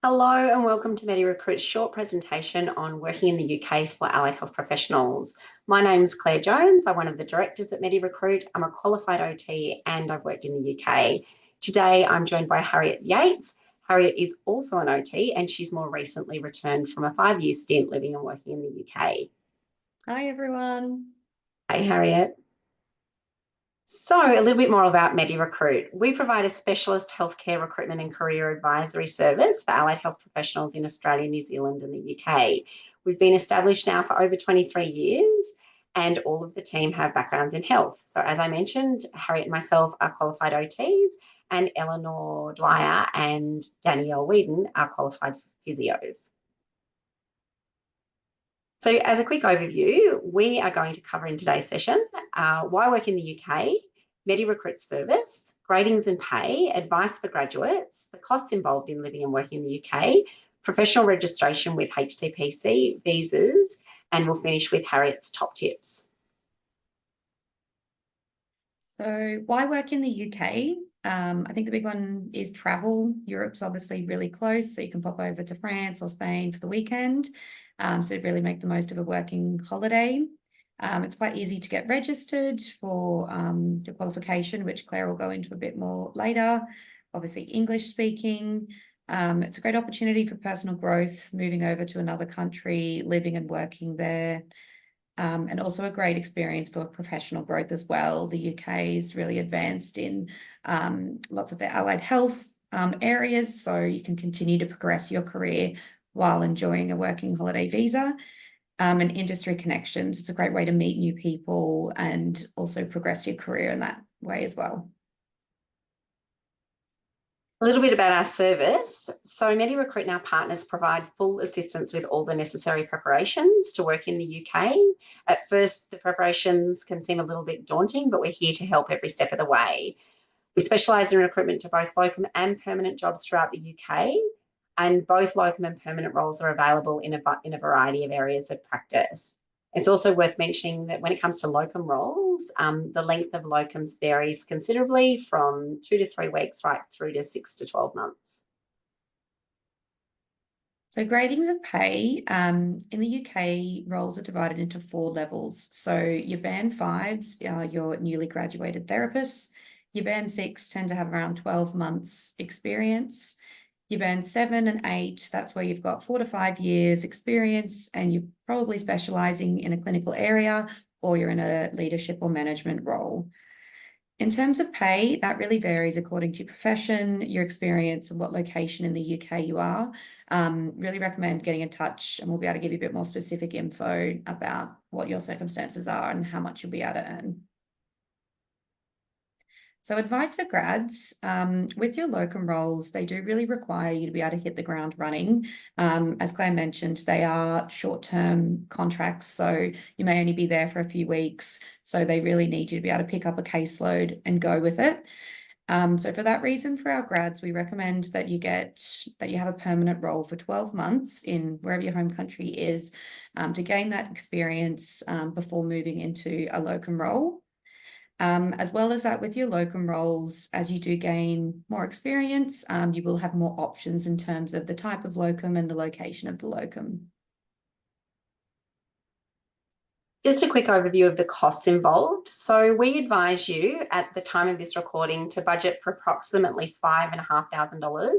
Hello and welcome to MediRecruit's short presentation on working in the UK for allied health professionals. My name is Clare Jones. I'm one of the directors at MediRecruit. I'm a qualified OT and I've worked in the UK. Today I'm joined by Harriet Yeates. Harriet is also an OT and she's more recently returned from a 5-year stint living and working in the UK. Hi, everyone. Hey, Harriet. So a little bit more about MediRecruit. We provide a specialist healthcare recruitment and career advisory service for allied health professionals in Australia, New Zealand and the UK. We've been established now for over 23 years and all of the team have backgrounds in health. So as I mentioned, Harriet and myself are qualified OTs and Eleanor Dwyer and Danielle Whedon are qualified physios. So as a quick overview, we are going to cover in today's session why work in the UK, MediRecruit service, gradings and pay, advice for graduates, the costs involved in living and working in the UK, professional registration with HCPC, visas, and we'll finish with Harriet's top tips. So why work in the UK? I think the big one is travel. Europe's obviously really close, so you can pop over to France or Spain for the weekend. So really make the most of a working holiday. It's quite easy to get registered for your qualification, which Claire will go into a bit more later. Obviously, English speaking. It's a great opportunity for personal growth, moving over to another country, living and working there. And also a great experience for professional growth as well. The UK is really advanced in lots of their allied health areas, so you can continue to progress your career while enjoying a working holiday visa. And industry connections, it's a great way to meet new people and also progress your career in that way as well. A little bit about our service. So MediRecruit and our partners provide full assistance with all the necessary preparations to work in the UK. At first, the preparations can seem a little bit daunting, but we're here to help every step of the way. We specialise in recruitment to both locum and permanent jobs throughout the UK, and both locum and permanent roles are available in a variety of areas of practice. It's also worth mentioning that when it comes to locum roles, the length of locums varies considerably from 2 to 3 weeks right through to 6 to 12 months. So gradings and pay, in the UK, roles are divided into 4 levels. So your band 5s are your newly graduated therapists. Your band 6 tend to have around 12 months experience. Your band 7 and 8, that's where you've got 4 to 5 years experience and you're probably specialising in a clinical area or you're in a leadership or management role. In terms of pay, that really varies according to your profession, your experience, and what location in the UK you are. Really recommend getting in touch and we'll be able to give you a bit more specific info about what your circumstances are and how much you'll be able to earn. So advice for grads, with your locum roles, they do really require you to be able to hit the ground running. As Claire mentioned, they are short-term contracts, so you may only be there for a few weeks. So they really need you to be able to pick up a caseload and go with it. So for that reason, for our grads, we recommend that you have a permanent role for 12 months in wherever your home country is, to gain that experience before moving into a locum role. As well as that, with your locum roles, as you do gain more experience, you will have more options in terms of the type of locum and the location of the locum. Just a quick overview of the costs involved. So we advise you at the time of this recording to budget for approximately $5,500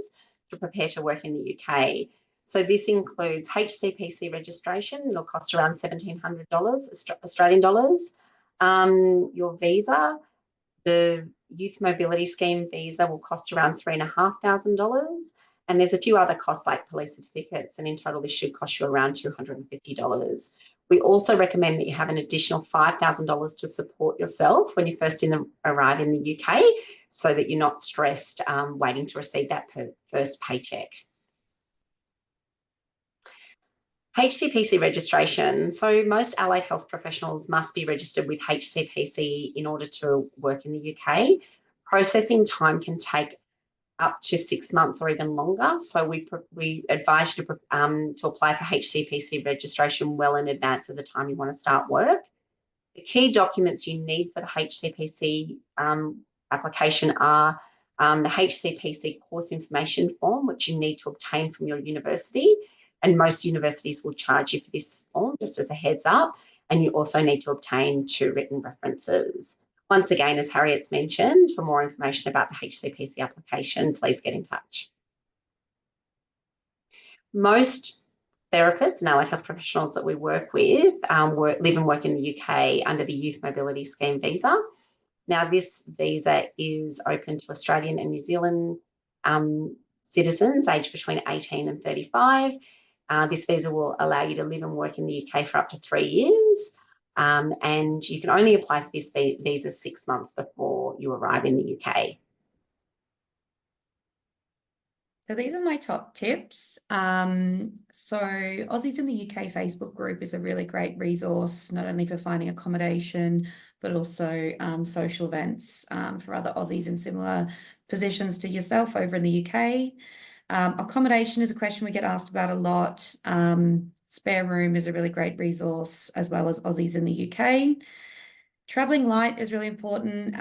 to prepare to work in the UK. So this includes HCPC registration, it'll cost around $1,700 Australian dollars. Your visa, the Youth Mobility Scheme visa will cost around $3,500. And there's a few other costs like police certificates, and in total this should cost you around $250. We also recommend that you have an additional $5,000 to support yourself when you first arrive in the UK, so that you're not stressed waiting to receive that first paycheck. HCPC registration. So most allied health professionals must be registered with HCPC in order to work in the UK. Processing time can take up to 6 months or even longer. So we advise you to apply for HCPC registration well in advance of the time you want to start work. The key documents you need for the HCPC application are the HCPC course information form, which you need to obtain from your university. And most universities will charge you for this form, just as a heads up. And you also need to obtain 2 written references. Once again, as Harriet's mentioned, for more information about the HCPC application, please get in touch. Most therapists and allied health professionals that we work with live and work in the UK under the Youth Mobility Scheme visa. Now, this visa is open to Australian and New Zealand citizens aged between 18 and 35. This visa will allow you to live and work in the UK for up to 3 years. And you can only apply for this visa 6 months before you arrive in the UK. So these are my top tips. So Aussies in the UK Facebook group is a really great resource, not only for finding accommodation, but also social events for other Aussies in similar positions to yourself over in the UK. Accommodation is a question we get asked about a lot. Spare room is a really great resource, as well as Aussies in the UK. Traveling light is really important.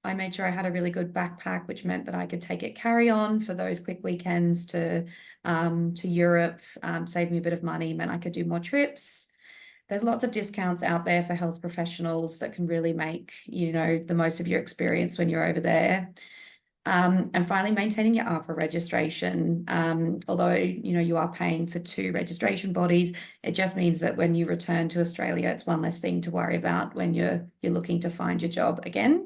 I made sure I had a really good backpack, which meant that I could take it carry-on for those quick weekends to Europe, save me a bit of money, meant I could do more trips. There's lots of discounts out there for health professionals that can really make, you know, the most of your experience when you're over there. And finally, maintaining your ARPA registration. Although, you know, you are paying for 2 registration bodies, it just means that when you return to Australia, it's one less thing to worry about when you're looking to find your job again.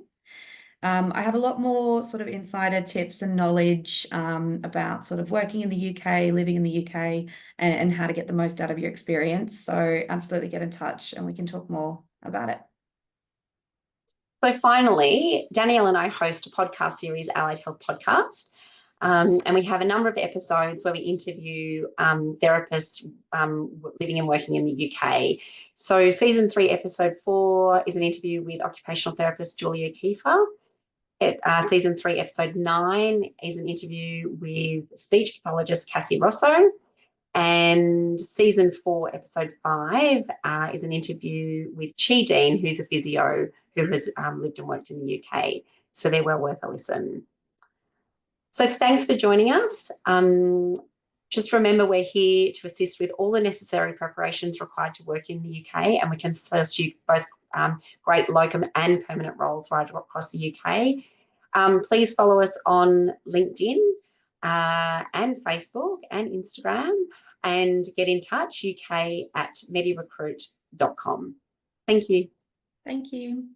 I have a lot more sort of insider tips and knowledge about sort of working in the UK, living in the UK, and how to get the most out of your experience. So absolutely get in touch and we can talk more about it. So finally, Danielle and I host a podcast series, Allied Health Podcast. And we have a number of episodes where we interview therapists living and working in the UK. So season 3, episode 4 is an interview with occupational therapist Julia Kiefer. Season 3, episode 9 is an interview with speech pathologist Cassie Rosso. And season 4, episode 5 is an interview with Chi Dean, who's a physio who has lived and worked in the UK. So they're well worth a listen. So thanks for joining us. Just remember, we're here to assist with all the necessary preparations required to work in the UK, and we can source you both great locum and permanent roles right across the UK. Please follow us on LinkedIn and Facebook and Instagram, and get in touch, UK@medirecruit.com. Thank you. Thank you.